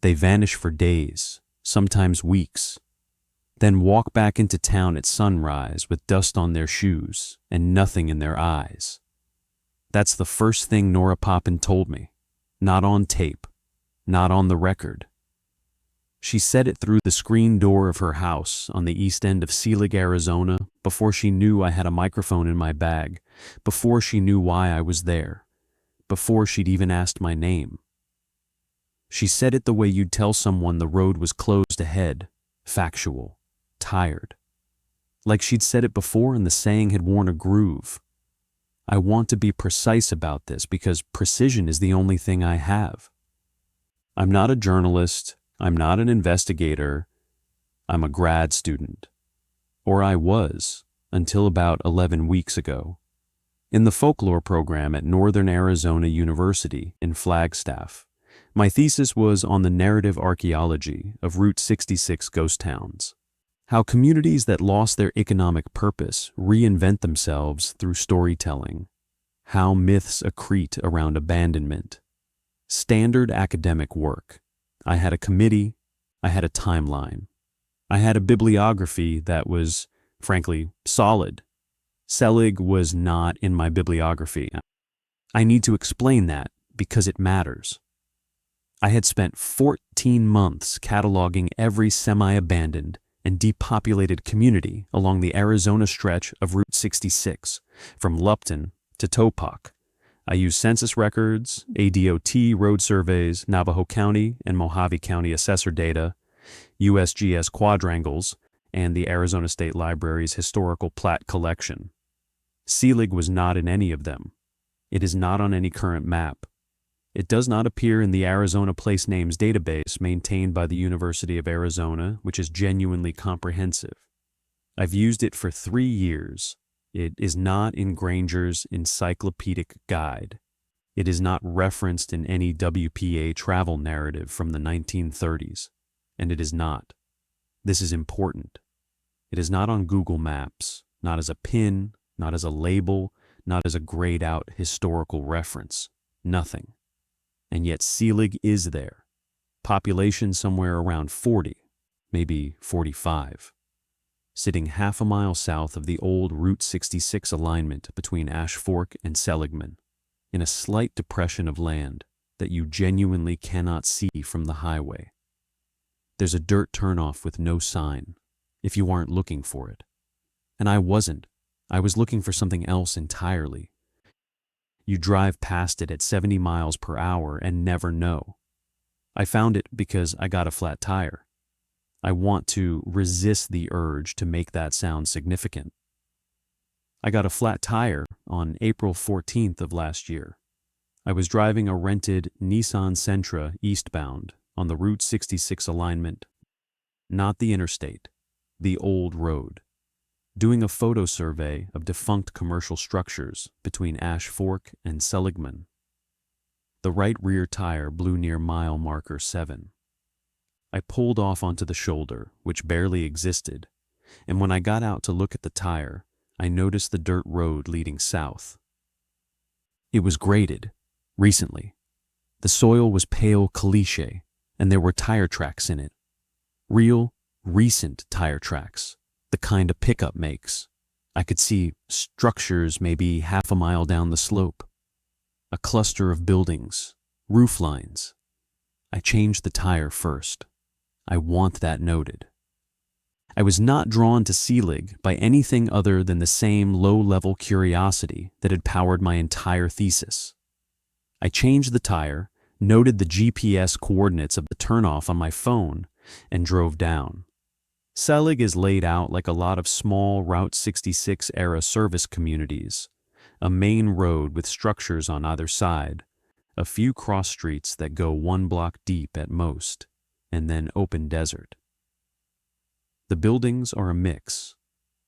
They vanish for days, sometimes weeks, then walk back into town at sunrise with dust on their shoes and nothing in their eyes. That's the first thing Nora Papen told me. Not on tape, not on the record. She said it through the screen door of her house on the east end of Selig, Arizona, before she knew I had a microphone in my bag, before she knew why I was there, before she'd even asked my name. She said it the way you'd tell someone the road was closed ahead, factual, tired. Like she'd said it before and the saying had worn a groove. I want to be precise about this because precision is the only thing I have. I'm not a journalist. I'm not an investigator. I'm a grad student. Or I was, until about 11 weeks ago. In the folklore program at Northern Arizona University in Flagstaff, my thesis was on the narrative archaeology of Route 66 ghost towns. How communities that lost their economic purpose reinvent themselves through storytelling. How myths accrete around abandonment. Standard academic work. I had a committee, I had a timeline. I had a bibliography that was, frankly, solid. Selig was not in my bibliography. I need to explain that because it matters. I had spent 14 months cataloging every semi-abandoned and depopulated community along the Arizona stretch of Route 66, from Lupton to Topak. I used census records, ADOT road surveys, Navajo County and Mojave County assessor data, USGS quadrangles, and the Arizona State Library's historical plat collection. Selig was not in any of them. It is not on any current map. It does not appear in the Arizona Place Names database maintained by the University of Arizona, which is genuinely comprehensive. I've used it for 3 years. It is not in Granger's encyclopedic guide. It is not referenced in any WPA travel narrative from the 1930s. And it is not. This is important. It is not on Google Maps, not as a pin, not as a label, not as a grayed out historical reference. Nothing. And yet Selig is there. Population somewhere around 40, maybe 45. Sitting half a mile south of the old Route 66 alignment between Ash Fork and Seligman, in a slight depression of land that you genuinely cannot see from the highway. There's a dirt turnoff with no sign, if you aren't looking for it. And I wasn't. I was looking for something else entirely. You drive past it at 70 miles per hour and never know. I found it because I got a flat tire. I want to resist the urge to make that sound significant. I got a flat tire on April 14th of last year. I was driving a rented Nissan Sentra eastbound on the Route 66 alignment, not the interstate, the old road, doing a photo survey of defunct commercial structures between Ash Fork and Seligman. The right rear tire blew near mile marker 7. I pulled off onto the shoulder, which barely existed, and when I got out to look at the tire, I noticed the dirt road leading south. It was graded, recently. The soil was pale caliche, and there were tire tracks in it. Real, recent tire tracks, the kind a pickup makes. I could see structures maybe half a mile down the slope. A cluster of buildings, roof lines. I changed the tire first. I want that noted. I was not drawn to Selig by anything other than the same low-level curiosity that had powered my entire thesis. I changed the tire, noted the GPS coordinates of the turnoff on my phone, and drove down. Selig is laid out like a lot of small Route 66-era service communities, a main road with structures on either side, a few cross streets that go 1 block deep at most, and then open desert. The buildings are a mix.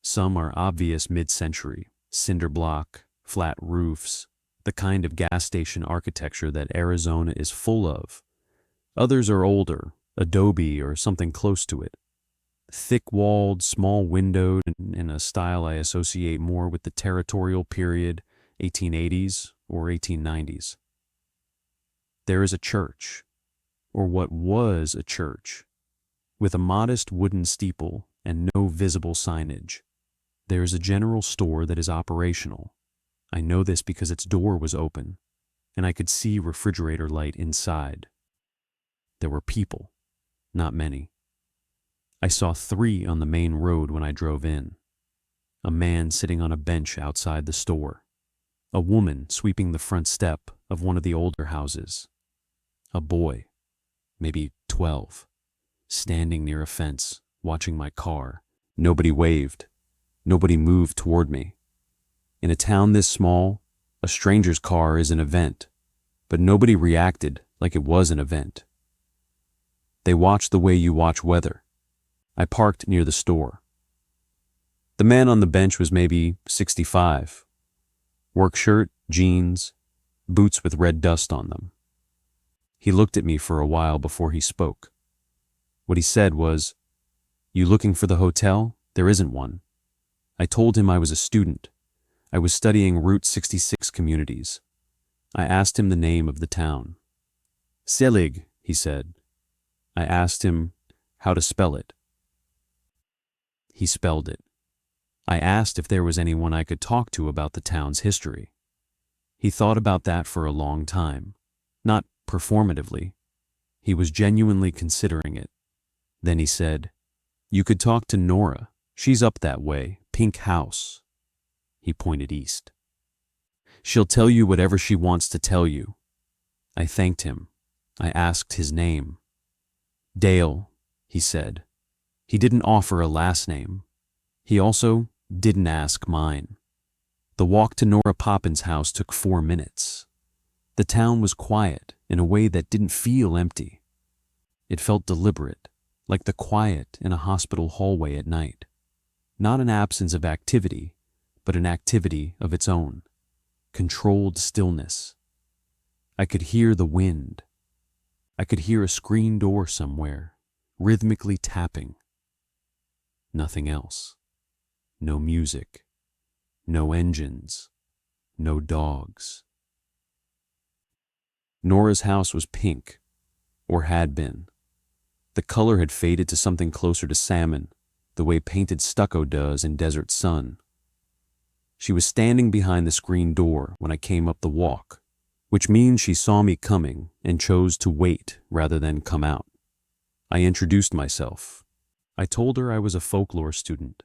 Some are obvious mid-century, cinder block, flat roofs, the kind of gas station architecture that Arizona is full of. Others are older, adobe or something close to it. Thick-walled, small-windowed, in a style I associate more with the territorial period, 1880s or 1890s. There is a church. or what was a church, with a modest wooden steeple and no visible signage. There is a general store that is operational. I know this because its door was open, and I could see refrigerator light inside. There were people, not many. I saw 3 on the main road when I drove in. A man sitting on a bench outside the store. A woman sweeping the front step of one of the older houses. A boy, maybe 12, standing near a fence, watching my car. Nobody waved. Nobody moved toward me. In a town this small, a stranger's car is an event, but nobody reacted like it was an event. They watched the way you watch weather. I parked near the store. The man on the bench was maybe 65. Work shirt, jeans, boots with red dust on them. He looked at me for a while before he spoke. What he said was, "You looking for the hotel? There isn't one." I told him I was a student. I was studying Route 66 communities. I asked him the name of the town. Selig, he said. I asked him how to spell it. He spelled it. I asked if there was anyone I could talk to about the town's history. He thought about that for a long time, not performatively. He was genuinely considering it. Then he said, "You could talk to Nora. She's up that way, pink house." He pointed east. "She'll tell you whatever she wants to tell you." I thanked him. I asked his name. "Dale," he said. He didn't offer a last name. He also didn't ask mine. The walk to Nora Papen's house took 4 minutes. The town was quiet in a way that didn't feel empty. It felt deliberate, like the quiet in a hospital hallway at night. Not an absence of activity, but an activity of its own. Controlled stillness. I could hear the wind. I could hear a screen door somewhere, rhythmically tapping. Nothing else. No music. No engines. No dogs. Nora's house was pink, or had been. The color had faded to something closer to salmon, the way painted stucco does in desert sun. She was standing behind the screen door when I came up the walk, which means she saw me coming and chose to wait rather than come out. I introduced myself. I told her I was a folklore student.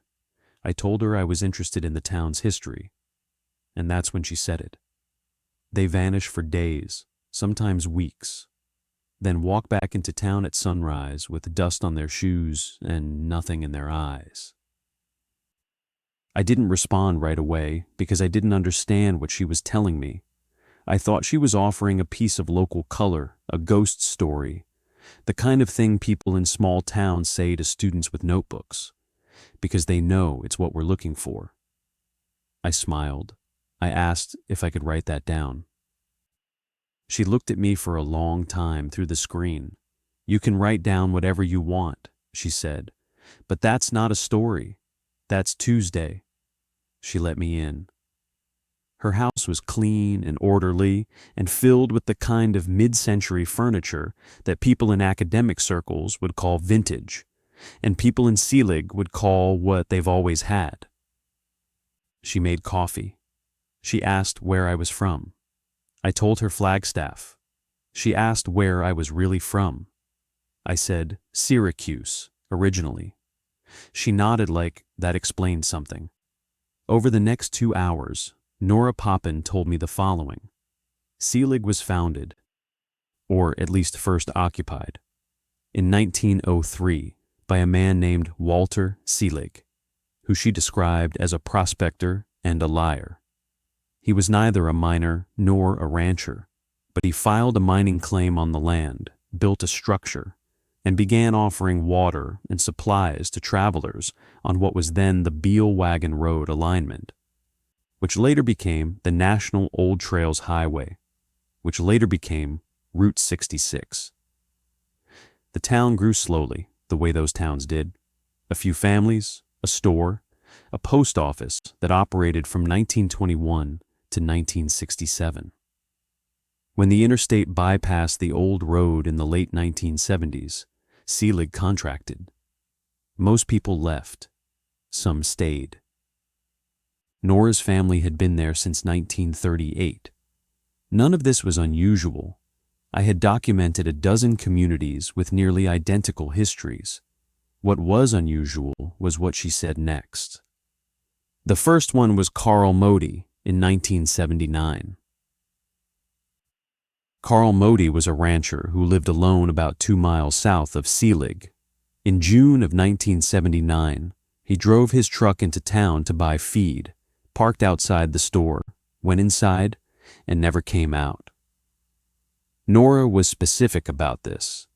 I told her I was interested in the town's history. And that's when she said it. They vanish for days, sometimes weeks, then walk back into town at sunrise with dust on their shoes and nothing in their eyes. I didn't respond right away because I didn't understand what she was telling me. I thought she was offering a piece of local color, a ghost story, the kind of thing people in small towns say to students with notebooks, because they know it's what we're looking for. I smiled. I asked if I could write that down. She looked at me for a long time through the screen. "You can write down whatever you want," she said, "but that's not a story. That's Tuesday." She let me in. Her house was clean and orderly and filled with the kind of mid-century furniture that people in academic circles would call vintage, and people in Selig would call what they've always had. She made coffee. She asked where I was from. I told her Flagstaff. She asked where I was really from. I said Syracuse, originally. She nodded like that explained something. Over the next 2 hours, Nora Papen told me the following. Selig was founded, or at least first occupied, in 1903 by a man named Walter Selig, who she described as a prospector and a liar. He was neither a miner nor a rancher, but he filed a mining claim on the land, built a structure, and began offering water and supplies to travelers on what was then the Beale Wagon Road alignment, which later became the National Old Trails Highway, which later became Route 66. The town grew slowly, the way those towns did. A few families, a store, a post office that operated from 1921 to 1967. When the interstate bypassed the old road in the late 1970s, Selig contracted. Most people left. Some stayed. Nora's family had been there since 1938. None of this was unusual. I had documented a dozen communities with nearly identical histories. What was unusual was what she said next. The first one was Carl Mody in 1979. Carl Mody was a rancher who lived alone about 2 miles south of Selig. In June of 1979, he drove his truck into town to buy feed, parked outside the store, went inside, and never came out. Nora was specific about this.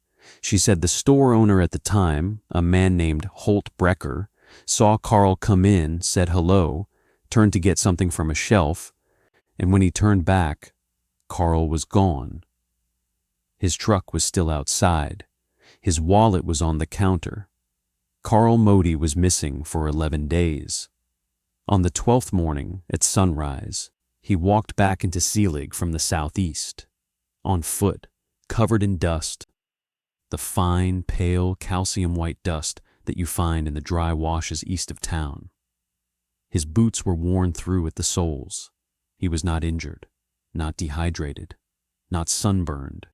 She said the store owner at the time, a man named Holt Brecker, saw Carl come in, said hello, turned to get something from a shelf, and when he turned back, Carl was gone. His truck was still outside. His wallet was on the counter. Carl Mody was missing for 11 days. On the 12th morning, at sunrise, he walked back into Selig from the southeast, on foot, covered in dust, the fine, pale, calcium-white dust that you find in the dry washes east of town. His boots were worn through at the soles. He was not injured, not dehydrated, not sunburned.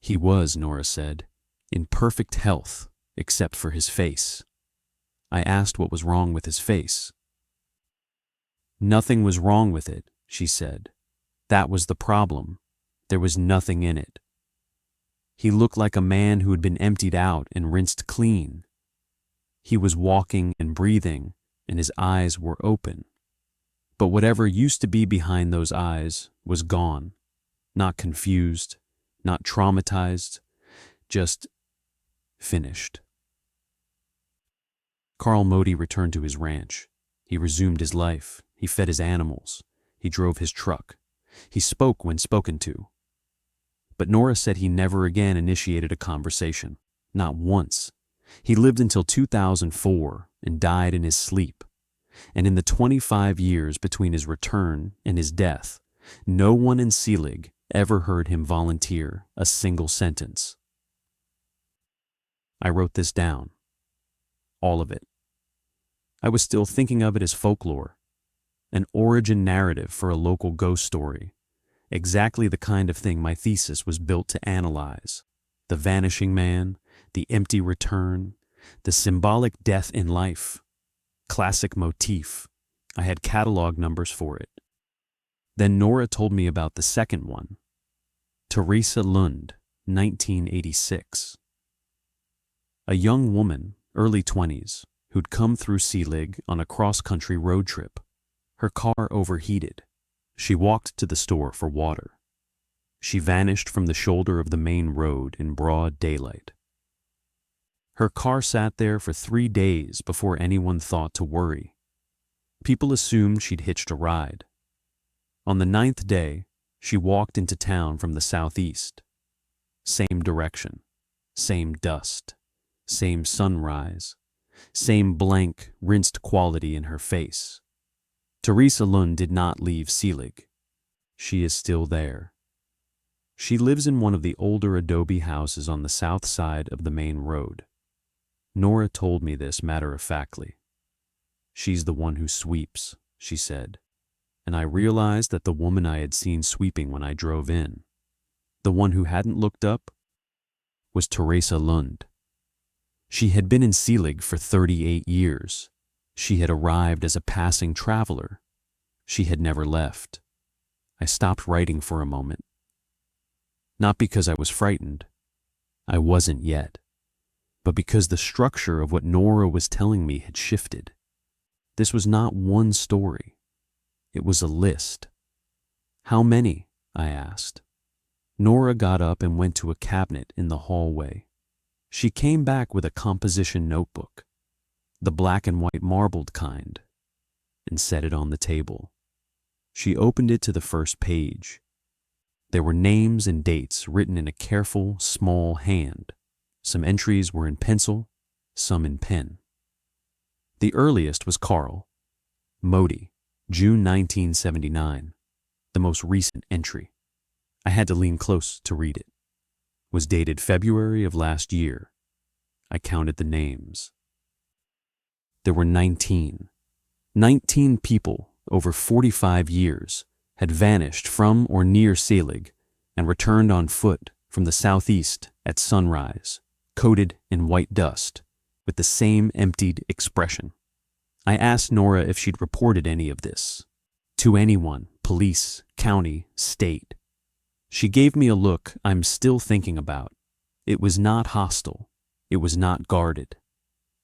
He was, Nora said, in perfect health, except for his face. I asked what was wrong with his face. Nothing was wrong with it, she said. That was the problem. There was nothing in it. He looked like a man who had been emptied out and rinsed clean. He was walking and breathing, and his eyes were open. But whatever used to be behind those eyes was gone. Not confused, not traumatized, just finished. Carl Mody returned to his ranch. He resumed his life. He fed his animals. He drove his truck. He spoke when spoken to. But Nora said he never again initiated a conversation. Not once. He lived until 2004 and died in his sleep. And in the 25 years between his return and his death, no one in Selig ever heard him volunteer a single sentence. I wrote this down. All of it. I was still thinking of it as folklore, an origin narrative for a local ghost story, exactly the kind of thing my thesis was built to analyze. The vanishing man, the empty return, the symbolic death in life. Classic motif. I had catalog numbers for it. Then Nora told me about the second one. Teresa Lund, 1986. A young woman, early 20s, who'd come through Selig on a cross-country road trip. Her car overheated. She walked to the store for water. She vanished from the shoulder of the main road in broad daylight. Her car sat there for 3 days before anyone thought to worry. People assumed she'd hitched a ride. On the 9th day, she walked into town from the southeast. Same direction, same dust, same sunrise, same blank, rinsed quality in her face. Teresa Lund did not leave Selig. She is still there. She lives in one of the older adobe houses on the south side of the main road. Nora told me this matter-of-factly. She's the one who sweeps, she said, and I realized that the woman I had seen sweeping when I drove in, the one who hadn't looked up, was Teresa Lund. She had been in Selig for 38 years. She had arrived as a passing traveler. She had never left. I stopped writing for a moment. Not because I was frightened. I wasn't yet. But because the structure of what Nora was telling me had shifted. This was not one story. It was a list. How many? I asked. Nora got up and went to a cabinet in the hallway. She came back with a composition notebook, the black and white marbled kind, and set it on the table. She opened it to the first page. There were names and dates written in a careful, small hand. Some entries were in pencil, some in pen. The earliest was Carl. Mody, June 1979, the most recent entry. I had to lean close to read it. It was dated February of last year. I counted the names. There were 19. 19 people over 45 years had vanished from or near Selig and returned on foot from the southeast at sunrise, coated in white dust, with the same emptied expression. I asked Nora if she'd reported any of this. To anyone, police, county, state. She gave me a look I'm still thinking about. It was not hostile. It was not guarded.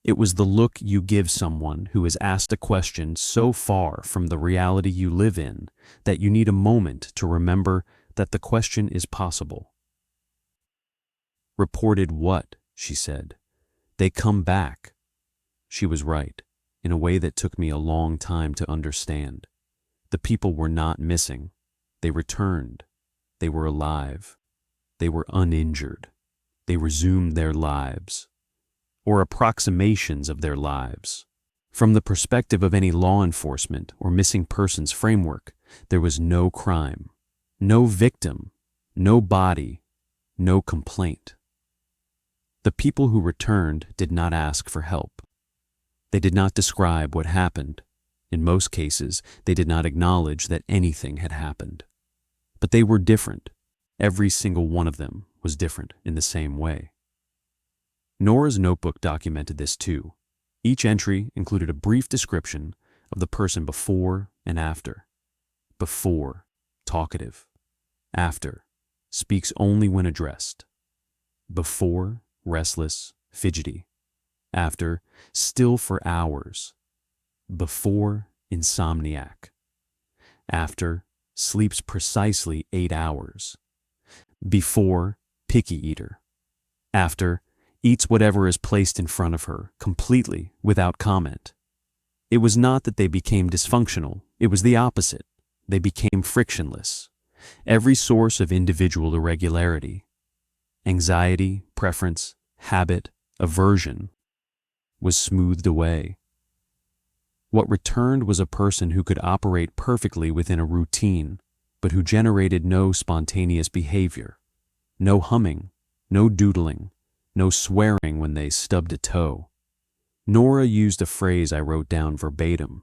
It was the look you give someone who has asked a question so far from the reality you live in that you need a moment to remember that the question is possible. Reported what? She said. They come back. She was right, in a way that took me a long time to understand. The people were not missing. They returned. They were alive. They were uninjured. They resumed their lives, or approximations of their lives. From the perspective of any law enforcement or missing persons framework, there was no crime, no victim, no body, no complaint. The people who returned did not ask for help. They did not describe what happened. In most cases, they did not acknowledge that anything had happened. But they were different. Every single one of them was different in the same way. Nora's notebook documented this too. Each entry included a brief description of the person before and after. Before, talkative. After, speaks only when addressed. Before, restless, fidgety. After, still for hours. Before, insomniac. After, sleeps precisely 8 hours. Before, picky eater. After, eats whatever is placed in front of her, completely without comment. It was not that they became dysfunctional, it was the opposite. They became frictionless. Every source of individual irregularity, anxiety, preference, habit, aversion, was smoothed away. What returned was a person who could operate perfectly within a routine, but who generated no spontaneous behavior, no humming, no doodling, no swearing when they stubbed a toe. Nora used a phrase I wrote down verbatim.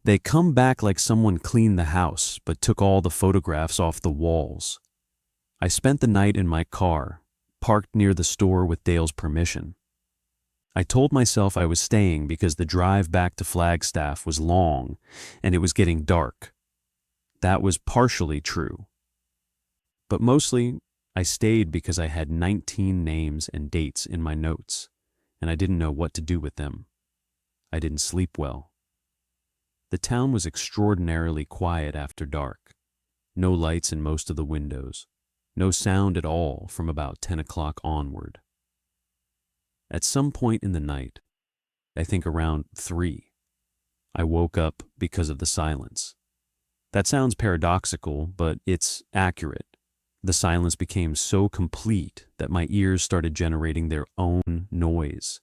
They come back like someone cleaned the house but took all the photographs off the walls. I spent the night in my car, parked near the store with Dale's permission. I told myself I was staying because the drive back to Flagstaff was long and it was getting dark. That was partially true. But mostly, I stayed because I had 19 names and dates in my notes, and I didn't know what to do with them. I didn't sleep well. The town was extraordinarily quiet after dark. No lights in most of the windows. No sound at all from about 10 o'clock onward. At some point in the night, I think around 3, I woke up because of the silence. That sounds paradoxical, but it's accurate. The silence became so complete that my ears started generating their own noise,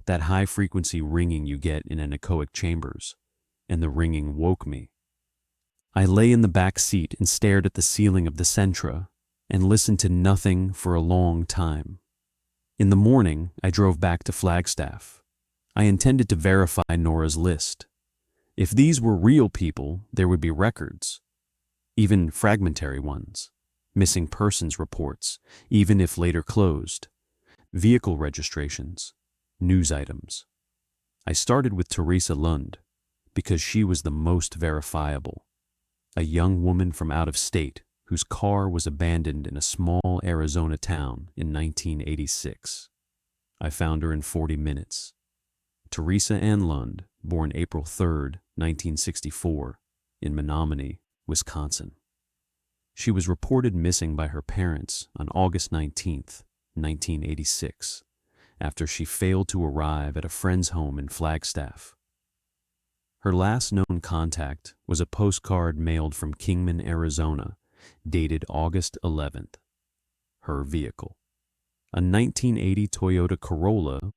that high-frequency ringing you get in anechoic chambers, and the ringing woke me. I lay in the back seat and stared at the ceiling of the Sentra and listened to nothing for a long time. In the morning, I drove back to Flagstaff. I intended to verify Nora's list. If these were real people, there would be records, even fragmentary ones, missing persons reports, even if later closed, vehicle registrations, news items. I started with Teresa Lund because she was the most verifiable, a young woman from out of state whose car was abandoned in a small Arizona town in 1986. I found her in 40 minutes. Teresa Ann Lund, born April 3, 1964, in Menominee, Wisconsin. She was reported missing by her parents on August 19, 1986, after she failed to arrive at a friend's home in Flagstaff. Her last known contact was a postcard mailed from Kingman, Arizona, dated August 11th. Her vehicle, a 1980 Toyota Corolla,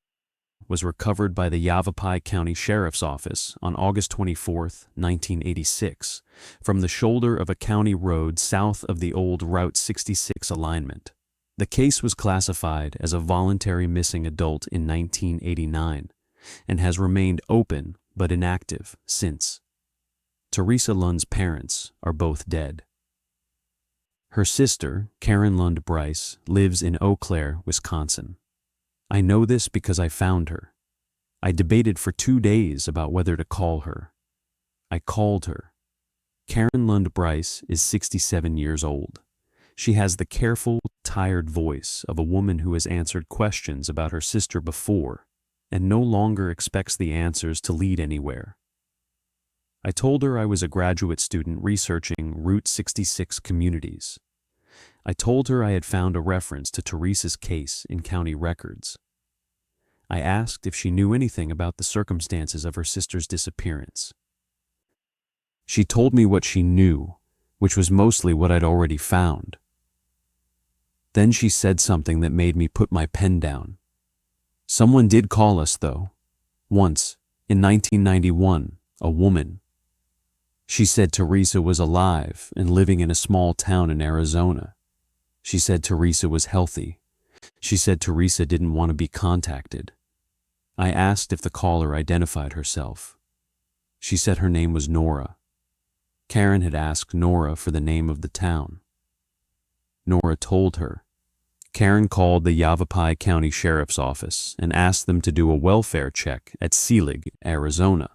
was recovered by the Yavapai County Sheriff's Office on August 24, 1986, from the shoulder of a county road south of the old Route 66 alignment. The case was classified as a voluntary missing adult in 1989 and has remained open but inactive since. Teresa Lund's parents are both dead. Her sister, Karen Lund Bryce, lives in Eau Claire, Wisconsin. I know this because I found her. I debated for 2 days about whether to call her. I called her. Karen Lund Bryce is 67 years old. She has the careful, tired voice of a woman who has answered questions about her sister before and no longer expects the answers to lead anywhere. I told her I was a graduate student researching Route 66 communities. I told her I had found a reference to Teresa's case in county records. I asked if she knew anything about the circumstances of her sister's disappearance. She told me what she knew, which was mostly what I'd already found. Then she said something that made me put my pen down. Someone did call us, though. Once, in 1991, a woman. She said Teresa was alive and living in a small town in Arizona. She said Teresa was healthy. She said Teresa didn't want to be contacted. I asked if the caller identified herself. She said her name was Nora. Karen had asked Nora for the name of the town. Nora told her. Karen called the Yavapai County Sheriff's Office and asked them to do a welfare check at Selig, Arizona.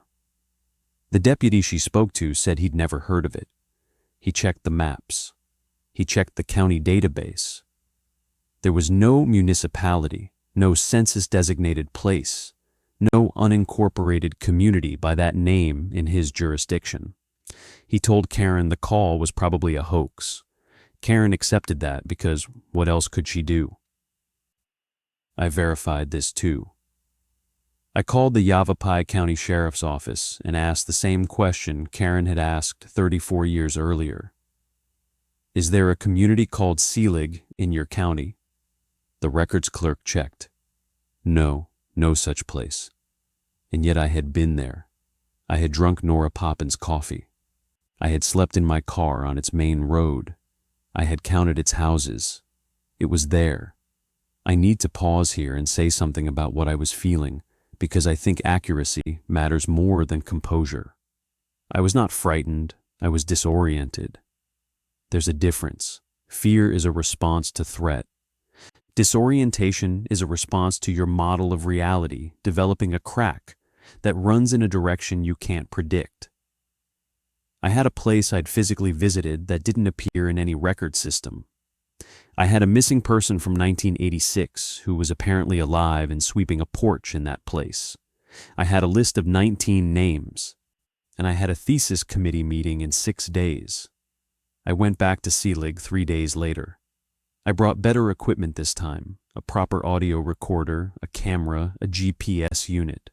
The deputy she spoke to said he'd never heard of it. He checked the maps. He checked the county database. There was no municipality, no census-designated place, no unincorporated community by that name in his jurisdiction. He told Karen the call was probably a hoax. Karen accepted that because what else could she do? I verified this too. I called the Yavapai County Sheriff's Office and asked the same question Karen had asked 34 years earlier. Is there a community called Selig in your county? The records clerk checked. No, no such place. And yet I had been there. I had drunk Nora Papen's coffee. I had slept in my car on its main road. I had counted its houses. It was there. I need to pause here and say something about what I was feeling, because I think accuracy matters more than composure. I was not frightened. I was disoriented. There's a difference. Fear is a response to threat. Disorientation is a response to your model of reality developing a crack that runs in a direction you can't predict. I had a place I'd physically visited that didn't appear in any record system. I had a missing person from 1986 who was apparently alive and sweeping a porch in that place. I had a list of 19 names, and I had a thesis committee meeting in 6 days. I went back to Selig 3 days later. I brought better equipment this time, a proper audio recorder, a camera, a GPS unit.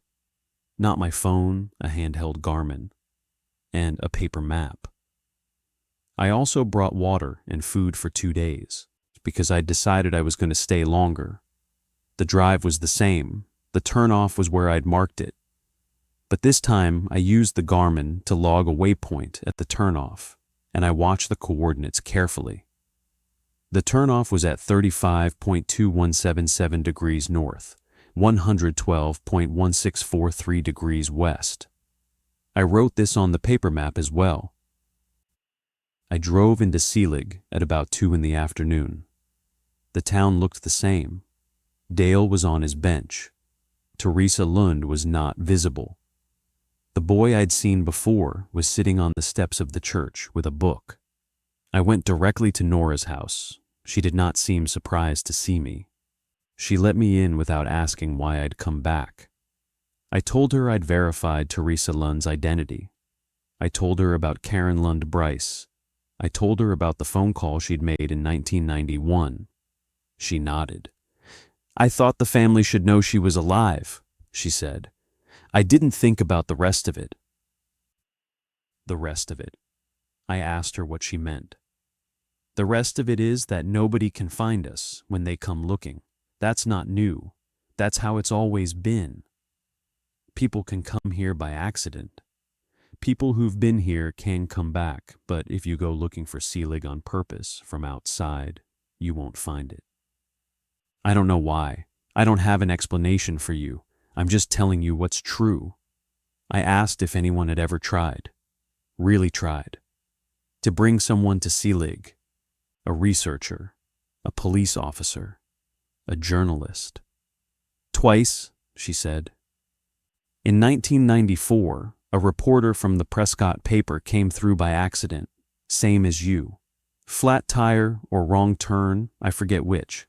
Not my phone, a handheld Garmin, and a paper map. I also brought water and food for 2 days, because I'd decided I was going to stay longer. The drive was the same. The turnoff was where I'd marked it. But this time, I used the Garmin to log a waypoint at the turnoff, and I watched the coordinates carefully. The turnoff was at 35.2177 degrees north, 112.1643 degrees west. I wrote this on the paper map as well. I drove into Selig at about 2 in the afternoon. The town looked the same. Dale was on his bench. Teresa Lund was not visible. The boy I'd seen before was sitting on the steps of the church with a book. I went directly to Nora's house. She did not seem surprised to see me. She let me in without asking why I'd come back. I told her I'd verified Teresa Lund's identity. I told her about Karen Lund Bryce. I told her about the phone call she'd made in 1991. She nodded. I thought the family should know she was alive, she said. I didn't think about the rest of it. The rest of it. I asked her what she meant. The rest of it is that nobody can find us when they come looking. That's not new. That's how it's always been. People can come here by accident. People who've been here can come back, but if you go looking for Selig on purpose from outside, you won't find it. I don't know why. I don't have an explanation for you. I'm just telling you what's true. I asked if anyone had ever tried, really tried, to bring someone to Selig, a researcher, a police officer, a journalist. Twice, she said. In 1994, a reporter from the Prescott paper came through by accident, same as you. Flat tire or wrong turn, I forget which.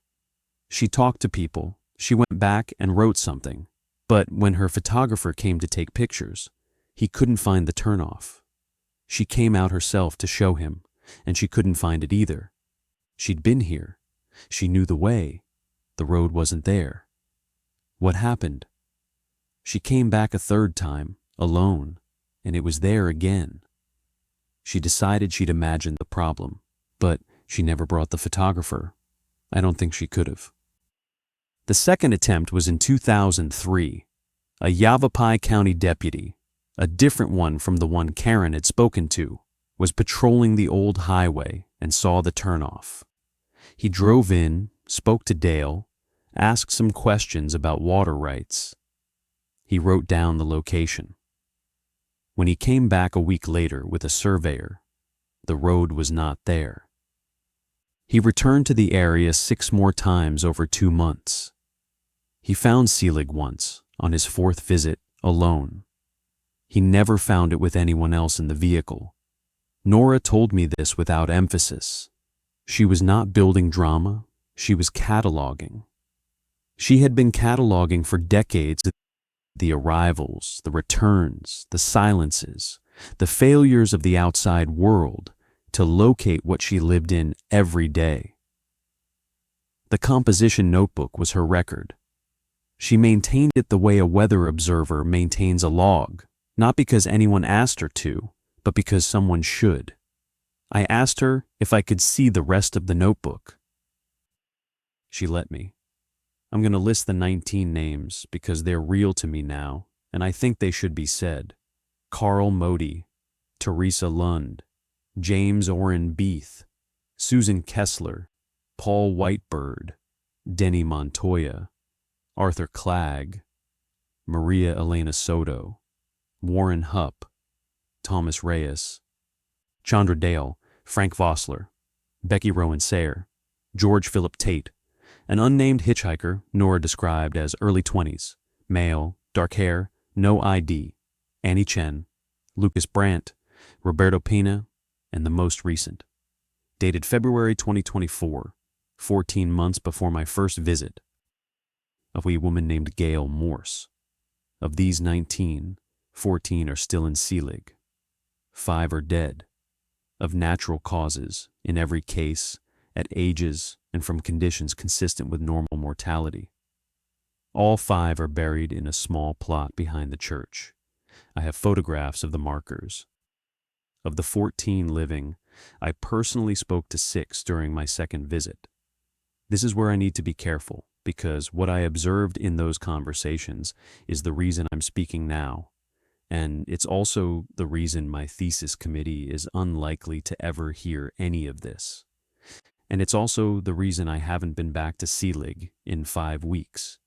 She talked to people, she went back and wrote something, but when her photographer came to take pictures, he couldn't find the turnoff. She came out herself to show him, and she couldn't find it either. She'd been here. She knew the way. The road wasn't there. What happened? She came back a third time, alone, and it was there again. She decided she'd imagined the problem, but she never brought the photographer. I don't think she could have. The second attempt was in 2003. A Yavapai County deputy, a different one from the one Karen had spoken to, was patrolling the old highway and saw the turnoff. He drove in, spoke to Dale, asked some questions about water rights. He wrote down the location. When he came back a week later with a surveyor, the road was not there. He returned to the area 6 more times over 2 months. He found Selig once, on his 4th visit, alone. He never found it with anyone else in the vehicle. Nora told me this without emphasis. She was not building drama, she was cataloging. She had been cataloging for decades the arrivals, the returns, the silences, the failures of the outside world to locate what she lived in every day. The composition notebook was her record. She maintained it the way a weather observer maintains a log, not because anyone asked her to, but because someone should. I asked her if I could see the rest of the notebook. She let me. I'm going to list the 19 names because they're real to me now, and I think they should be said. Carl Mody, Teresa Lund, James Orrin Beath, Susan Kessler, Paul Whitebird, Denny Montoya, Arthur Clegg, Maria Elena Soto, Warren Hupp, Thomas Reyes, Chandra Dale, Frank Vossler, Becky Rowan Sayer, George Philip Tate, an unnamed hitchhiker Nora described as early 20s, male, dark hair, no ID, Annie Chen, Lucas Brandt, Roberto Pina, and the most recent, dated February 2024, 14 months before my first visit, a wee woman named Gail Morse. Of these 19, 14 are still in Selig. 5 are dead, of natural causes, in every case, at ages and from conditions consistent with normal mortality. All 5 are buried in a small plot behind the church. I have photographs of the markers. Of the 14 living, I personally spoke to 6 during my second visit. This is where I need to be careful, because what I observed in those conversations is the reason I'm speaking now, and it's also the reason my thesis committee is unlikely to ever hear any of this. And it's also the reason I haven't been back to Selig in 5 weeks,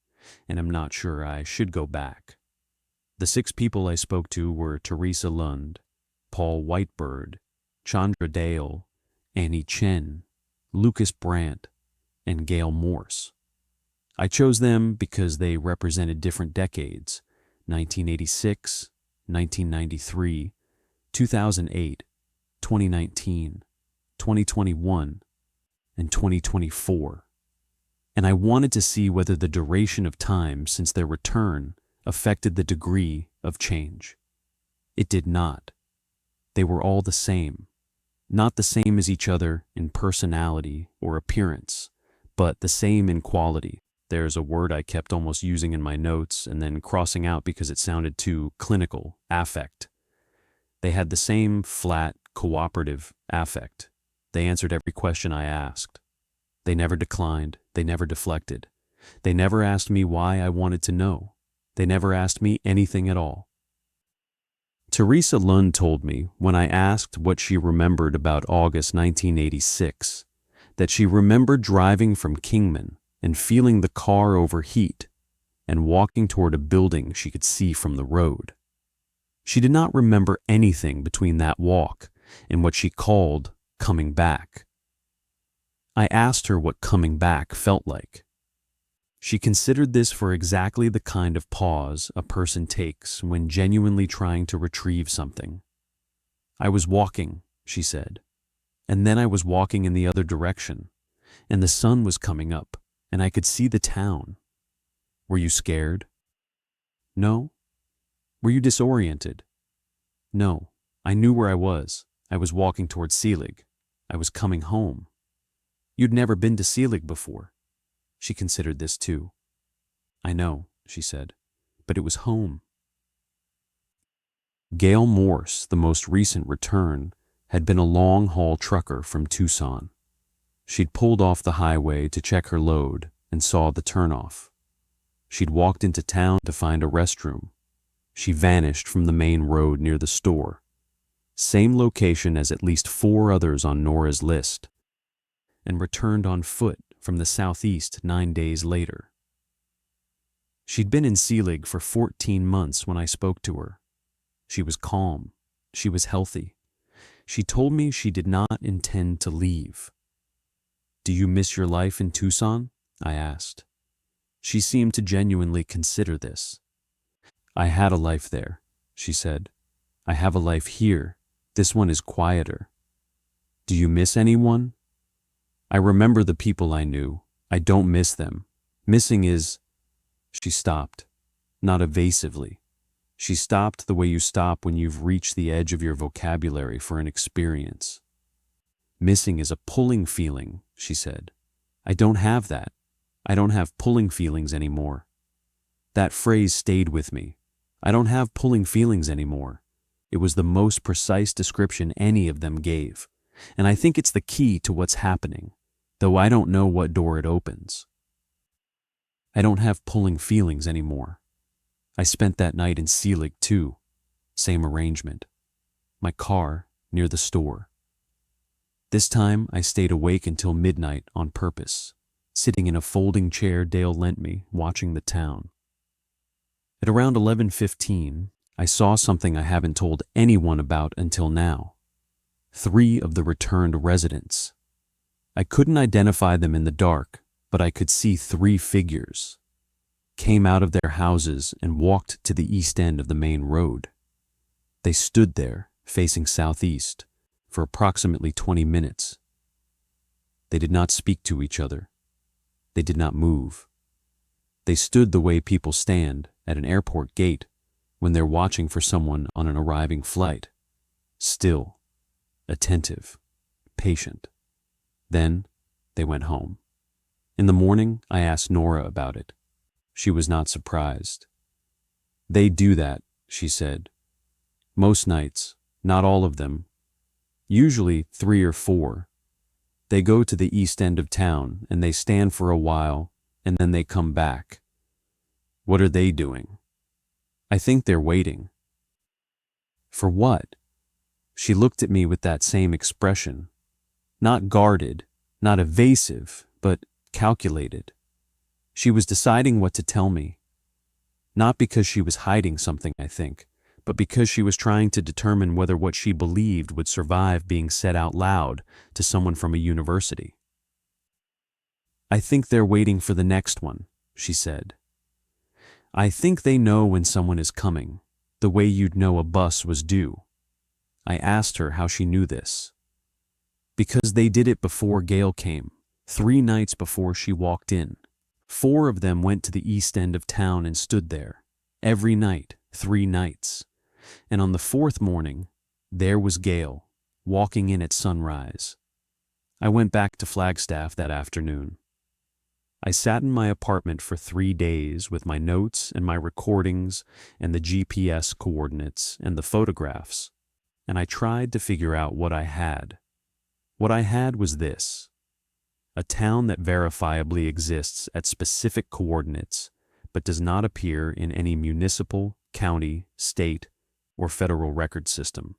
and I'm not sure I should go back. The 6 people I spoke to were Teresa Lund, Paul Whitebird, Chandra Dale, Annie Chen, Lucas Brandt, and Gail Morse. I chose them because they represented different decades, 1986, 1993, 2008, 2019, 2021, and 2024. And I wanted to see whether the duration of time since their return affected the degree of change. It did not. They were all the same. Not the same as each other in personality or appearance, but the same in quality. There's a word I kept almost using in my notes and then crossing out because it sounded too clinical, affect. They had the same flat, cooperative affect. They answered every question I asked. They never declined. They never deflected. They never asked me why I wanted to know. They never asked me anything at all. Teresa Lund told me when I asked what she remembered about August 1986, that she remembered driving from Kingman and feeling the car overheat and walking toward a building she could see from the road. She did not remember anything between that walk and what she called coming back. I asked her what coming back felt like. She considered this for exactly the kind of pause a person takes when genuinely trying to retrieve something. I was walking, she said, and then I was walking in the other direction, and the sun was coming up, and I could see the town. Were you scared? No. Were you disoriented? No. I knew where I was. I was walking towards Selig. I was coming home. You'd never been to Selig before. She considered this too. I know, she said, but it was home. Gail Morse, the most recent return, had been a long-haul trucker from Tucson. She'd pulled off the highway to check her load and saw the turnoff. She'd walked into town to find a restroom. She vanished from the main road near the store, same location as at least 4 others on Nora's list, and returned on foot from the southeast 9 days later. She'd been in Selig for 14 months when I spoke to her. She was calm. She was healthy. She told me she did not intend to leave. Do you miss your life in Tucson? I asked. She seemed to genuinely consider this. I had a life there, she said. I have a life here. This one is quieter. Do you miss anyone? I remember the people I knew. I don't miss them. Missing is... She stopped, not evasively. She stopped the way you stop when you've reached the edge of your vocabulary for an experience. Missing is a pulling feeling, she said. I don't have that. I don't have pulling feelings anymore. That phrase stayed with me. I don't have pulling feelings anymore. It was the most precise description any of them gave, and I think it's the key to what's happening, though I don't know what door it opens. I don't have pulling feelings anymore. I spent that night in Selig too. Same arrangement. My car near the store. This time I stayed awake until midnight on purpose, sitting in a folding chair Dale lent me, watching the town. At around 11:15, I saw something I haven't told anyone about until now. 3 of the returned residents. I couldn't identify them in the dark, but I could see 3 figures. Came out of their houses and walked to the east end of the main road. They stood there, facing southeast, for approximately 20 minutes. They did not speak to each other. They did not move. They stood the way people stand at an airport gate when they're watching for someone on an arriving flight. Still, attentive, patient. Then they went home. In the morning, I asked Nora about it. She was not surprised. They do that, she said. Most nights, not all of them. Usually 3 or 4. They go to the east end of town and they stand for a while and then they come back. What are they doing? I think they're waiting. For what? She looked at me with that same expression. Not guarded, not evasive, but calculated. She was deciding what to tell me. Not because she was hiding something, I think, but because she was trying to determine whether what she believed would survive being said out loud to someone from a university. I think they're waiting for the next one, she said. I think they know when someone is coming, the way you'd know a bus was due. I asked her how she knew this. Because they did it before Gail came, 3 nights before she walked in. 4 of them went to the east end of town and stood there, every night, 3 nights. And on the 4th morning, there was Gail, walking in at sunrise. I went back to Flagstaff that afternoon. I sat in my apartment for 3 days with my notes and my recordings and the GPS coordinates and the photographs, and I tried to figure out what I had. What I had was this: a town that verifiably exists at specific coordinates, but does not appear in any municipal, county, state, or federal record system.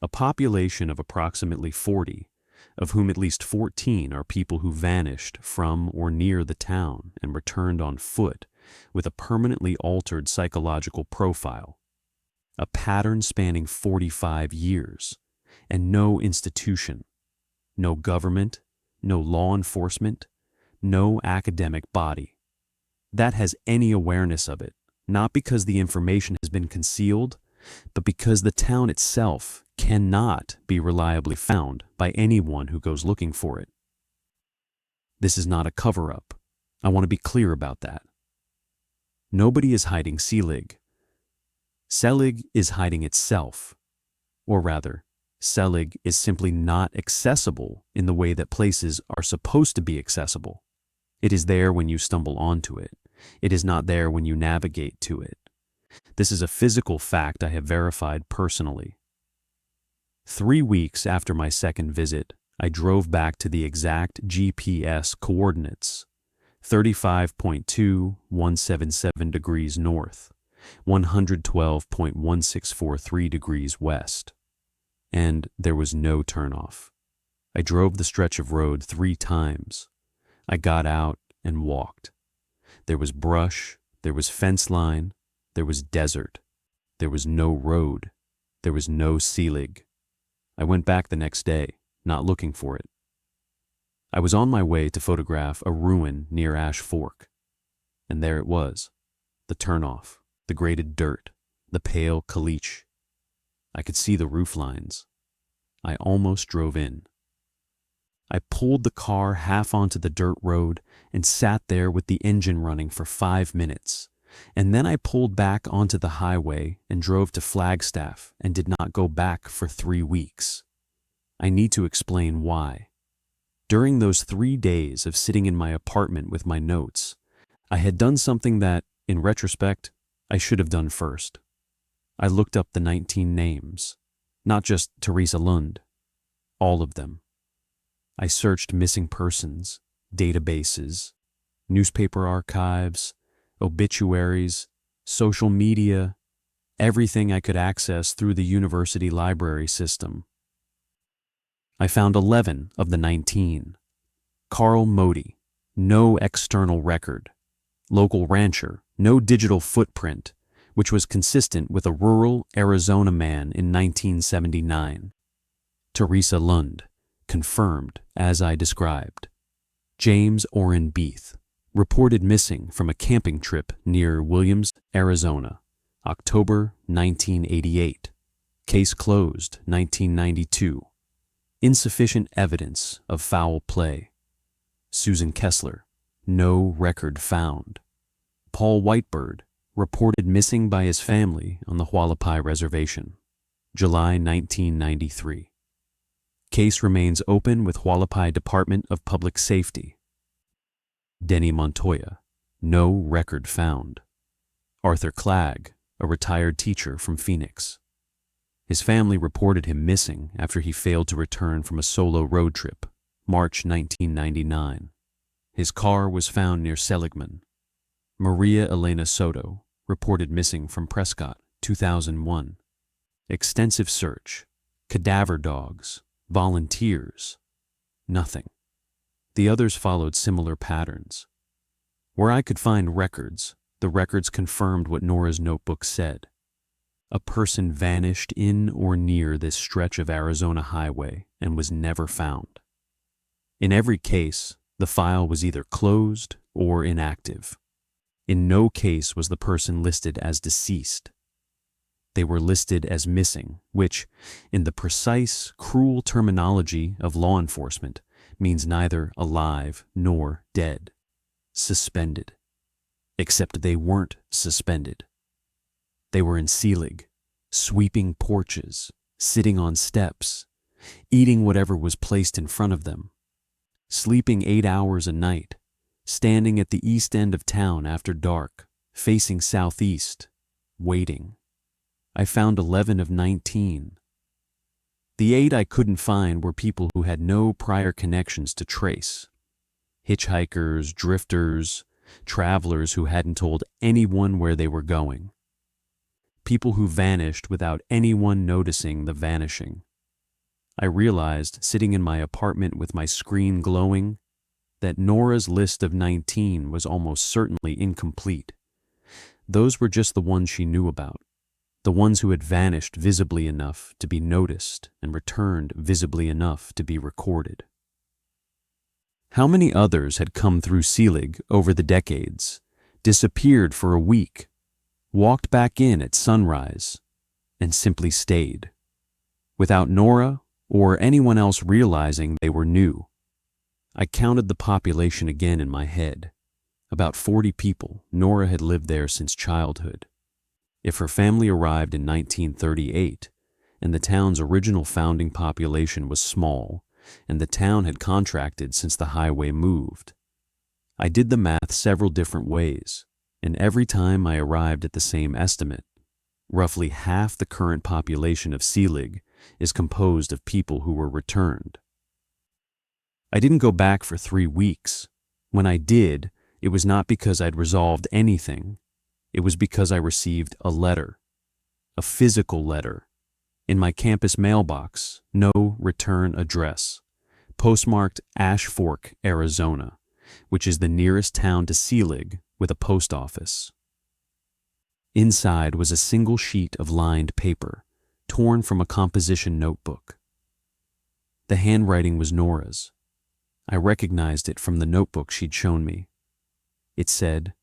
A population of approximately 40, of whom at least 14 are people who vanished from or near the town and returned on foot with a permanently altered psychological profile. A pattern spanning 45 years, and no institution, no government, no law enforcement, no academic body that has any awareness of it, not because the information has been concealed, but because the town itself cannot be reliably found by anyone who goes looking for it. This is not a cover-up. I want to be clear about that. Nobody is hiding Selig. Selig is hiding itself. Or rather, Selig is simply not accessible in the way that places are supposed to be accessible. It is there when you stumble onto it. It is not there when you navigate to it. This is a physical fact I have verified personally. 3 weeks after my second visit, I drove back to the exact GPS coordinates: 35.2177 degrees north, 112.1643 degrees west. And there was no turnoff. I drove the stretch of road 3 times. I got out and walked. There was brush, there was fence line, there was desert. There was no road. There was no Selig. I went back the next day, not looking for it. I was on my way to photograph a ruin near Ash Fork. And there it was, the turnoff, the grated dirt, the pale caliche. I could see the roof lines. I almost drove in. I pulled the car half onto the dirt road and sat there with the engine running for 5 minutes. And then I pulled back onto the highway and drove to Flagstaff and did not go back for 3 weeks. I need to explain why. During those 3 days of sitting in my apartment with my notes, I had done something that, in retrospect, I should have done first. I looked up the 19 names, not just Teresa Lund, all of them. I searched missing persons, databases, newspaper archives, obituaries, social media, everything I could access through the university library system. I found 11 of the 19. Carl Mody, no external record. Local rancher, no digital footprint, which was consistent with a rural Arizona man in 1979. Teresa Lund, confirmed as I described. James Orrin Beath, reported missing from a camping trip near Williams, Arizona, October 1988. Case closed, 1992. Insufficient evidence of foul play. Susan Kessler, no record found. Paul Whitebird, reported missing by his family on the Hualapai Reservation, July 1993. Case remains open with Hualapai Department of Public Safety. Denny Montoya, no record found. Arthur Clegg, a retired teacher from Phoenix. His family reported him missing after he failed to return from a solo road trip, March 1999. His car was found near Seligman. Maria Elena Soto, reported missing from Prescott, 2001. Extensive search, cadaver dogs, volunteers, nothing. The others followed similar patterns. Where I could find records, the records confirmed what Nora's notebook said. A person vanished in or near this stretch of Arizona highway and was never found. In every case, the file was either closed or inactive. In no case was the person listed as deceased. They were listed as missing, which, in the precise, cruel terminology of law enforcement, means neither alive nor dead. Suspended. Except they weren't suspended. They were in Selig, sweeping porches, sitting on steps, eating whatever was placed in front of them, sleeping 8 hours a night, standing at the east end of town after dark, facing southeast, waiting. I found 11 of 19. The 8 I couldn't find were people who had no prior connections to trace. Hitchhikers, drifters, travelers who hadn't told anyone where they were going, people who vanished without anyone noticing the vanishing. I realized, sitting in my apartment with my screen glowing, that Nora's list of 19 was almost certainly incomplete. Those were just the ones she knew about, the ones who had vanished visibly enough to be noticed and returned visibly enough to be recorded. How many others had come through Selig over the decades, disappeared for a week, walked back in at sunrise, and simply stayed, without Nora or anyone else realizing they were new? I counted the population again in my head. About 40 people. Nora had lived there since childhood. If her family arrived in 1938, and the town's original founding population was small, and the town had contracted since the highway moved, I did the math several different ways, and every time I arrived at the same estimate. Roughly half the current population of Selig is composed of people who were returned. I didn't go back for 3 weeks. When I did, it was not because I'd resolved anything. It was because I received a letter, a physical letter, in my campus mailbox, no return address, postmarked Ash Fork, Arizona, which is the nearest town to Selig with a post office. Inside was a single sheet of lined paper, torn from a composition notebook. The handwriting was Nora's. I recognized it from the notebook she'd shown me. It said,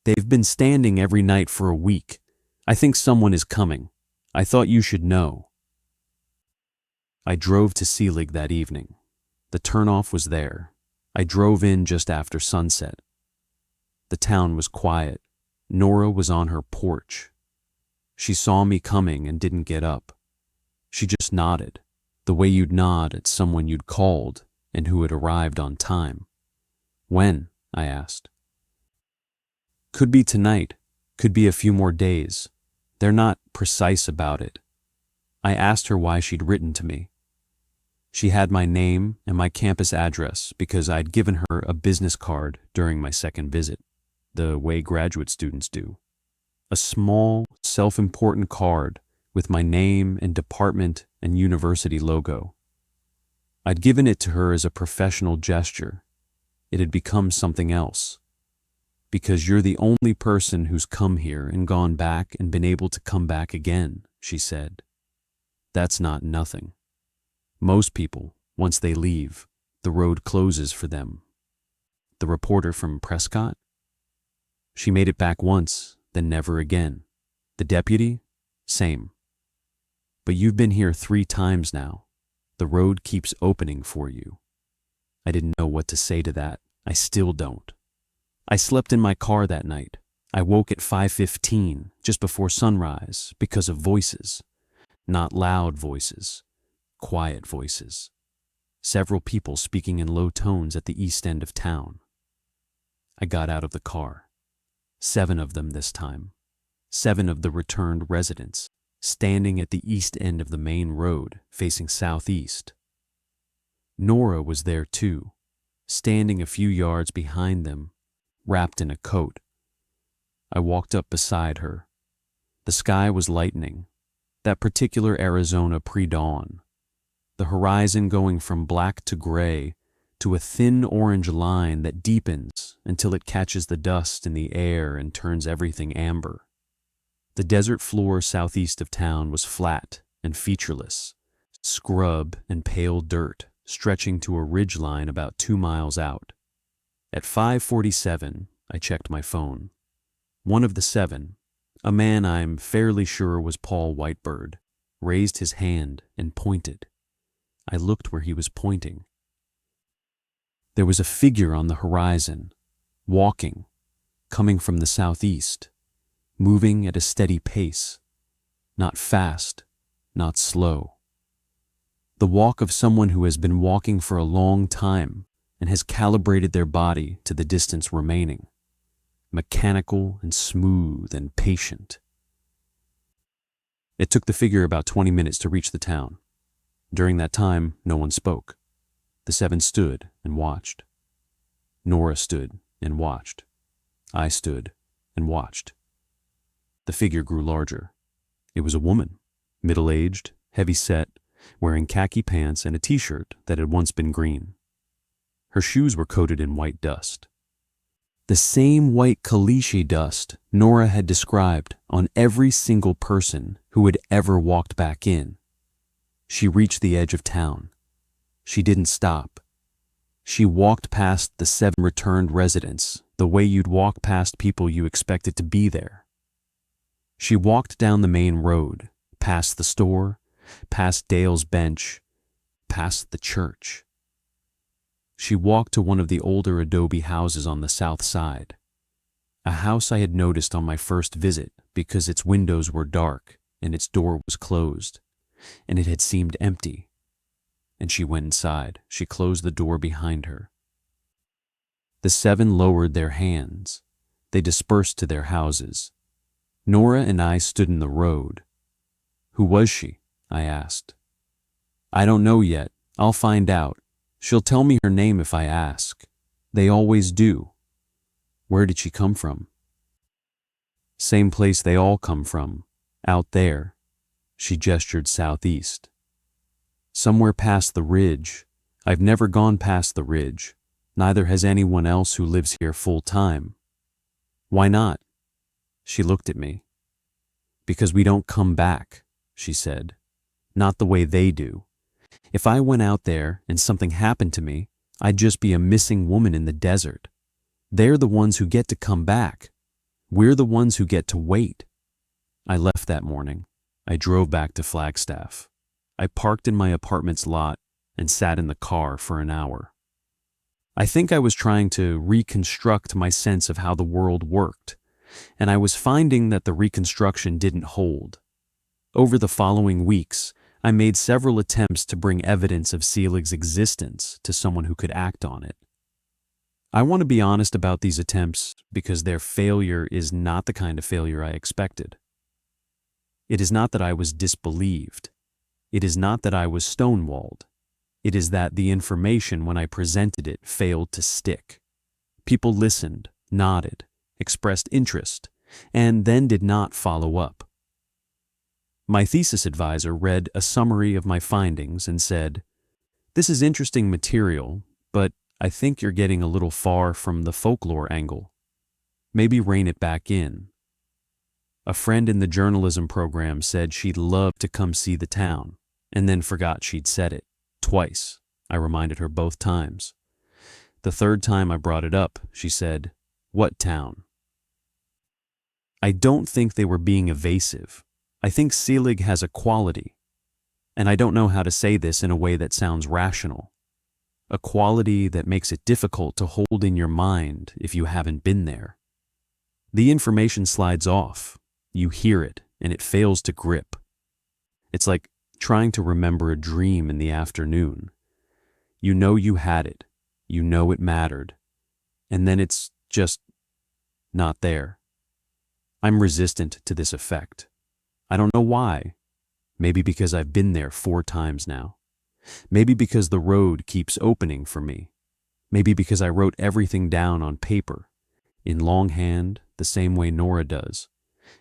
"They've been standing every night for a week. I think someone is coming. I thought you should know." I drove to Selig that evening. The turnoff was there. I drove in just after sunset. The town was quiet. Nora was on her porch. She saw me coming and didn't get up. She just nodded, the way you'd nod at someone you'd called and who had arrived on time. "When?" I asked. "Could be tonight, could be a few more days. They're not precise about it." I asked her why she'd written to me. She had my name and my campus address because I'd given her a business card during my second visit, the way graduate students do. A small, self-important card with my name and department and university logo. I'd given it to her as a professional gesture. It had become something else. "Because you're the only person who's come here and gone back and been able to come back again," she said. "That's not nothing. Most people, once they leave, the road closes for them." The reporter from Prescott? She made it back once, then never again. The deputy? Same. But you've been here 3 times now. The road keeps opening for you. I didn't know what to say to that. I still don't. I slept in my car that night. I woke at 5:15, just before sunrise, because of voices. Not loud voices, quiet voices. Several people speaking in low tones at the east end of town. I got out of the car. 7 of them this time. 7 of the returned residents, standing at the east end of the main road, facing southeast. Nora was there too, standing a few yards behind them, wrapped in a coat. I walked up beside her. The sky was lightening, that particular Arizona pre-dawn. The horizon going from black to gray to a thin orange line that deepens until it catches the dust in the air and turns everything amber. The desert floor southeast of town was flat and featureless, scrub and pale dirt stretching to a ridgeline about 2 miles out. At 5:47, I checked my phone. One of the 7, a man I'm fairly sure was Paul Whitebird, raised his hand and pointed. I looked where he was pointing. There was a figure on the horizon, walking, coming from the southeast, moving at a steady pace, not fast, not slow. The walk of someone who has been walking for a long time and has calibrated their body to the distance remaining, mechanical and smooth and patient. It took the figure about 20 minutes to reach the town. During that time, no one spoke. The 7 stood and watched. Nora stood and watched. I stood and watched. The figure grew larger. It was a woman, middle-aged, heavy-set, wearing khaki pants and a t-shirt that had once been green. Her shoes were coated in white dust. The same white caliche dust Nora had described on every single person who had ever walked back in. She reached the edge of town. She didn't stop. She walked past the 7 returned residents the way you'd walk past people you expected to be there. She walked down the main road, past the store, past Dale's bench, past the church. She walked to one of the older adobe houses on the south side, a house I had noticed on my first visit because its windows were dark and its door was closed, and it had seemed empty. And she went inside. She closed the door behind her. The 7 lowered their hands. They dispersed to their houses. Nora and I stood in the road. "Who was she?" I asked. "I don't know yet. I'll find out. She'll tell me her name if I ask. They always do." "Where did she come from?" "Same place they all come from. Out there." She gestured southeast. "Somewhere past the ridge. I've never gone past the ridge. Neither has anyone else who lives here full time." "Why not?" She looked at me. "Because we don't come back," she said. "Not the way they do. If I went out there and something happened to me, I'd just be a missing woman in the desert. They're the ones who get to come back. We're the ones who get to wait." I left that morning. I drove back to Flagstaff. I parked in my apartment's lot and sat in the car for an hour. I think I was trying to reconstruct my sense of how the world worked, and I was finding that the reconstruction didn't hold. Over the following weeks, I made several attempts to bring evidence of Selig's existence to someone who could act on it. I want to be honest about these attempts because their failure is not the kind of failure I expected. It is not that I was disbelieved. It is not that I was stonewalled. It is that the information when I presented it failed to stick. People listened, nodded, expressed interest, and then did not follow up. My thesis advisor read a summary of my findings and said, "This is interesting material, but I think you're getting a little far from the folklore angle. Maybe rein it back in." A friend in the journalism program said she'd love to come see the town, and then forgot she'd said it. Twice. I reminded her both times. The third time I brought it up, she said, "What town?" I don't think they were being evasive. I think Selig has a quality, and I don't know how to say this in a way that sounds rational. A quality that makes it difficult to hold in your mind if you haven't been there. The information slides off. You hear it, and it fails to grip. It's like trying to remember a dream in the afternoon. You know you had it. You know it mattered. And then it's just not there. I'm resistant to this effect. I don't know why. Maybe because I've been there 4 times now. Maybe because the road keeps opening for me. Maybe because I wrote everything down on paper, in longhand, the same way Nora does,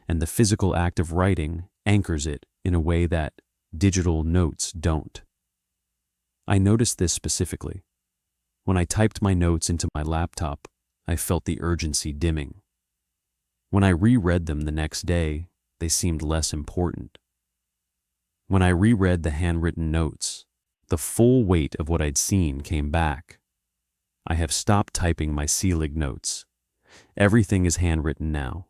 and the physical act of writing anchors it in a way that digital notes don't. I noticed this specifically. When I typed my notes into my laptop, I felt the urgency dimming. When I reread them the next day, they seemed less important. When I reread the handwritten notes, the full weight of what I'd seen came back. I have stopped typing my Selig notes. Everything is handwritten now.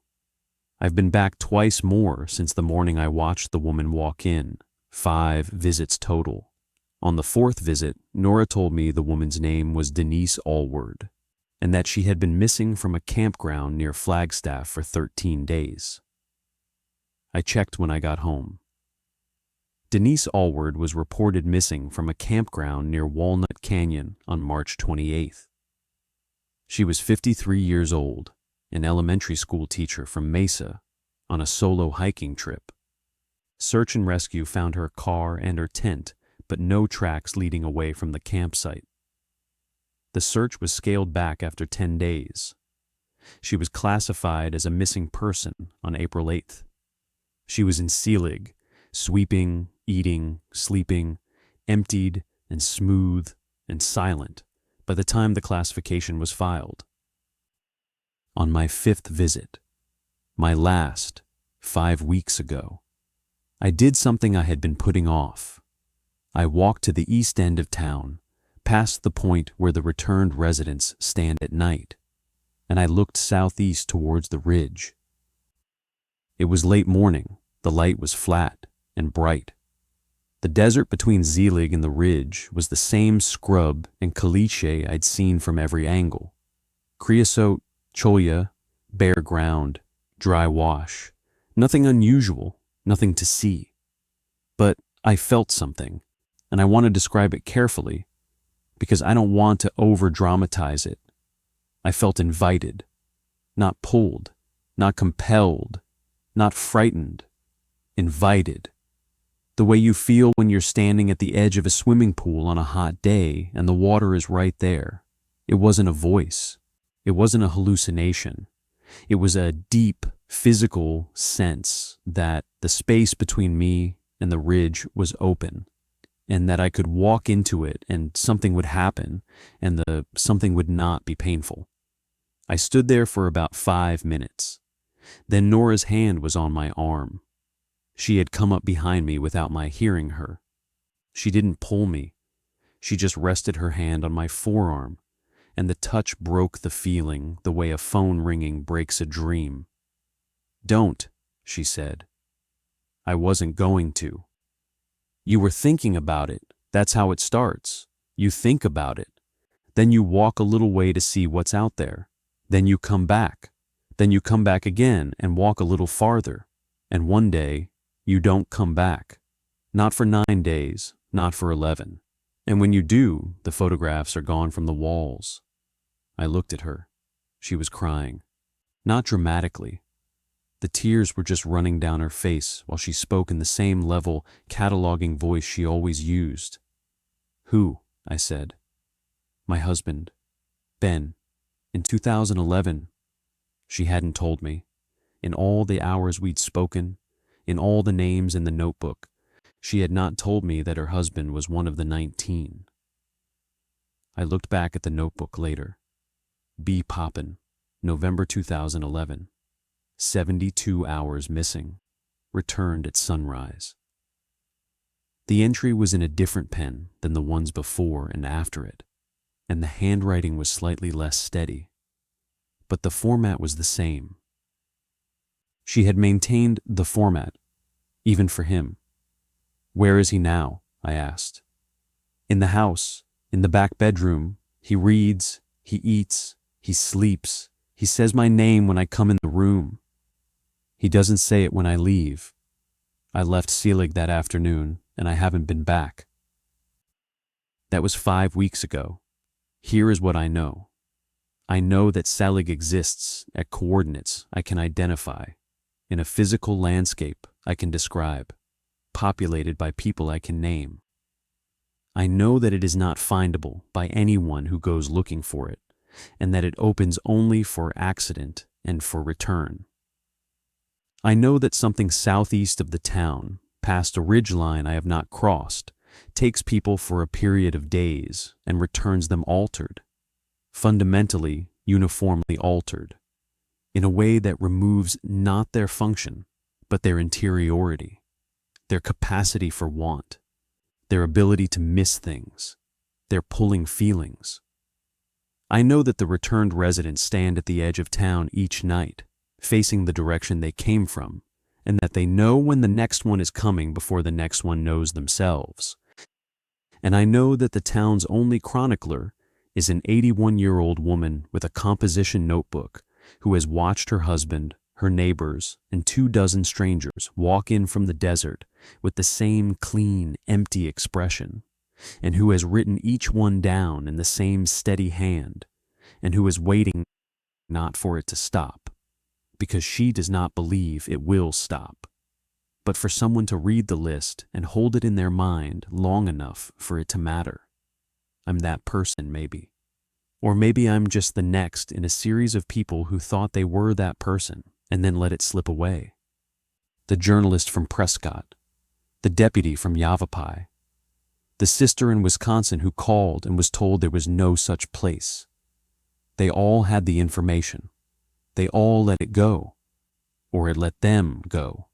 I've been back twice more since the morning I watched the woman walk in. 5 visits total. On the 4th visit, Nora told me the woman's name was Denise Allward, and that she had been missing from a campground near Flagstaff for 13 days. I checked when I got home. Denise Allward was reported missing from a campground near Walnut Canyon on March 28th. She was 53 years old, an elementary school teacher from Mesa, on a solo hiking trip. Search and rescue found her car and her tent, but no tracks leading away from the campsite. The search was scaled back after 10 days, She was classified as a missing person on April 8th. She was in Selig, sweeping, eating, sleeping, emptied and smooth and silent by the time the classification was filed. On my 5th visit, my last 5 weeks ago, I did something I had been putting off. I walked to the east end of town, past the point where the returned residents stand at night, and I looked southeast towards the ridge. It was late morning, the light was flat and bright. The desert between Selig and the ridge was the same scrub and caliche I'd seen from every angle. Creosote, cholla, bare ground, dry wash. Nothing unusual, nothing to see. But I felt something, and I want to describe it carefully, because I don't want to over-dramatize it. I felt invited, not pulled, not compelled, not frightened, invited. The way you feel when you're standing at the edge of a swimming pool on a hot day and the water is right there. It wasn't a voice. It wasn't a hallucination. It was a deep, physical sense that the space between me and the ridge was open, and that I could walk into it and something would happen, and the something would not be painful. I stood there for about 5 minutes. Then Nora's hand was on my arm. She had come up behind me without my hearing her. She didn't pull me. She just rested her hand on my forearm, and the touch broke the feeling the way a phone ringing breaks a dream. "Don't," she said. I wasn't going to. "You were thinking about it. That's how it starts. You think about it. Then you walk a little way to see what's out there. Then you come back. Then you come back again and walk a little farther. And one day, you don't come back. Not for 9 days, not for 11. And when you do, the photographs are gone from the walls." I looked at her. She was crying. Not dramatically. The tears were just running down her face while she spoke in the same level, cataloging voice she always used. "Who?" I said. "My husband, Ben. In 2011. She hadn't told me. In all the hours we'd spoken, in all the names in the notebook, she had not told me that her husband was one of the 19. I looked back at the notebook later. B. Papen, November 2011. 72 hours missing. Returned at sunrise. The entry was in a different pen than the ones before and after it, and the handwriting was slightly less steady. But the format was the same. She had maintained the format, even for him. "Where is he now?" I asked. "In the house, in the back bedroom. He reads, he eats, he sleeps. He says my name when I come in the room. He doesn't say it when I leave. I left Selig that afternoon, and I haven't been back." That was 5 weeks ago. Here is what I know. I know that Selig exists at coordinates I can identify, in a physical landscape I can describe, populated by people I can name. I know that it is not findable by anyone who goes looking for it, and that it opens only for accident and for return. I know that something southeast of the town, past a ridgeline I have not crossed, takes people for a period of days and returns them altered, fundamentally, uniformly altered, in a way that removes not their function, but their interiority, their capacity for want, their ability to miss things, their pulling feelings. I know that the returned residents stand at the edge of town each night, facing the direction they came from, and that they know when the next one is coming before the next one knows themselves. And I know that the town's only chronicler is an 81-year-old woman with a composition notebook who has watched her husband, her neighbors, and 24 strangers walk in from the desert with the same clean, empty expression, and who has written each one down in the same steady hand, and who is waiting not for it to stop, because she does not believe it will stop, but for someone to read the list and hold it in their mind long enough for it to matter. I'm that person, maybe. Or maybe I'm just the next in a series of people who thought they were that person and then let it slip away. The journalist from Prescott, the deputy from Yavapai, the sister in Wisconsin who called and was told there was no such place. They all had the information. They all let it go, or it let them go.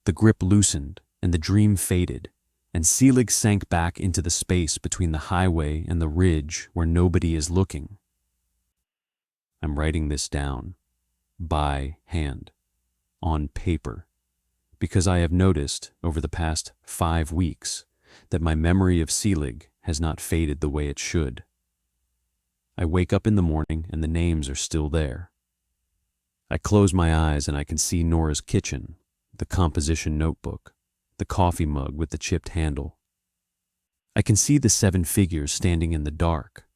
The grip loosened and the dream faded, and Selig sank back into the space between the highway and the ridge where nobody is looking. I'm writing this down, by hand, on paper, because I have noticed over the past 5 weeks that my memory of Selig has not faded the way it should. I wake up in the morning and the names are still there. I close my eyes and I can see Nora's kitchen, the composition notebook, the coffee mug with the chipped handle. I can see the 7 figures standing in the dark.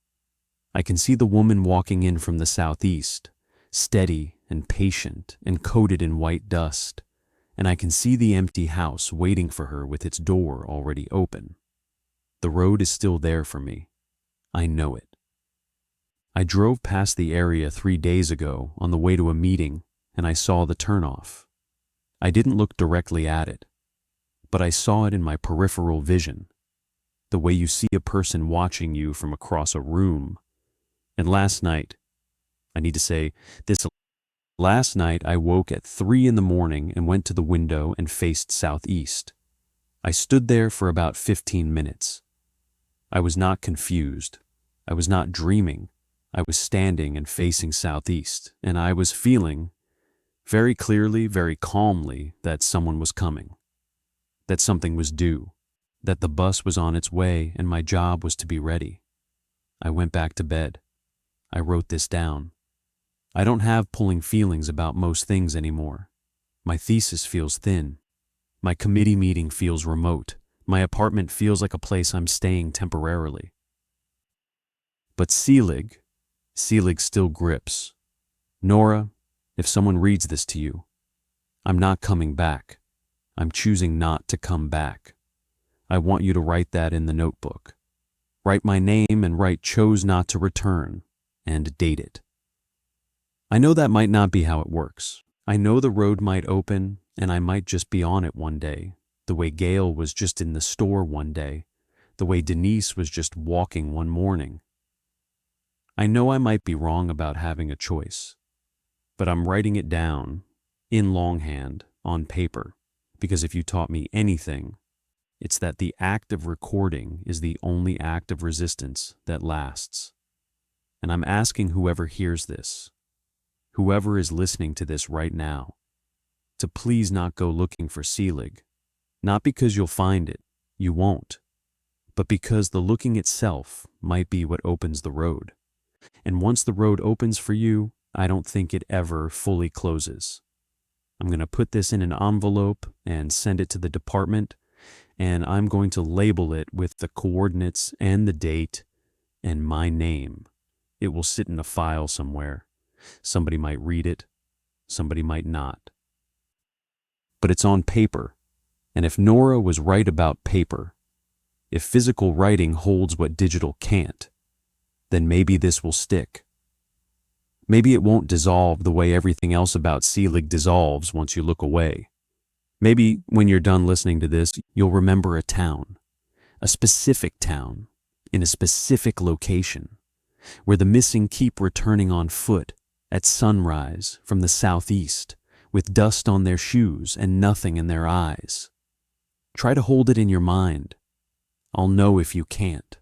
I can see the woman walking in from the southeast, steady and patient and coated in white dust, and I can see the empty house waiting for her with its door already open. The road is still there for me. I know it. I drove past the area 3 days ago on the way to a meeting, and I saw the turnoff. I didn't look directly at it, but I saw it in my peripheral vision, the way you see a person watching you from across a room. And last night, last night I woke at 3 in the morning and went to the window and faced southeast. I stood there for about 15 minutes. I was not confused. I was not dreaming. I was standing and facing southeast, and I was feeling, very clearly, very calmly, that someone was coming, that something was due, that the bus was on its way and my job was to be ready. I went back to bed. I wrote this down. I don't have pulling feelings about most things anymore. My thesis feels thin. My committee meeting feels remote. My apartment feels like a place I'm staying temporarily. But Selig still grips. Nora, if someone reads this to you, I'm not coming back. I'm choosing not to come back. I want you to write that in the notebook. Write my name and write chose not to return and date it. I know that might not be how it works. I know the road might open and I might just be on it one day, the way Gail was just in the store one day, the way Denise was just walking one morning. I know I might be wrong about having a choice, but I'm writing it down, in longhand, on paper, because if you taught me anything, it's that the act of recording is the only act of resistance that lasts. And I'm asking whoever hears this, whoever is listening to this right now, to please not go looking for Selig, not because you'll find it, you won't, but because the looking itself might be what opens the road. And once the road opens for you, I don't think it ever fully closes. I'm going to put this in an envelope and send it to the department, and I'm going to label it with the coordinates and the date and my name. It will sit in a file somewhere. Somebody might read it, somebody might not. But it's on paper, and if Nora was right about paper, if physical writing holds what digital can't, then maybe this will stick. Maybe it won't dissolve the way everything else about Selig dissolves once you look away. Maybe when you're done listening to this, you'll remember a town, a specific town, in a specific location, where the missing keep returning on foot at sunrise from the southeast, with dust on their shoes and nothing in their eyes. Try to hold it in your mind. I'll know if you can't.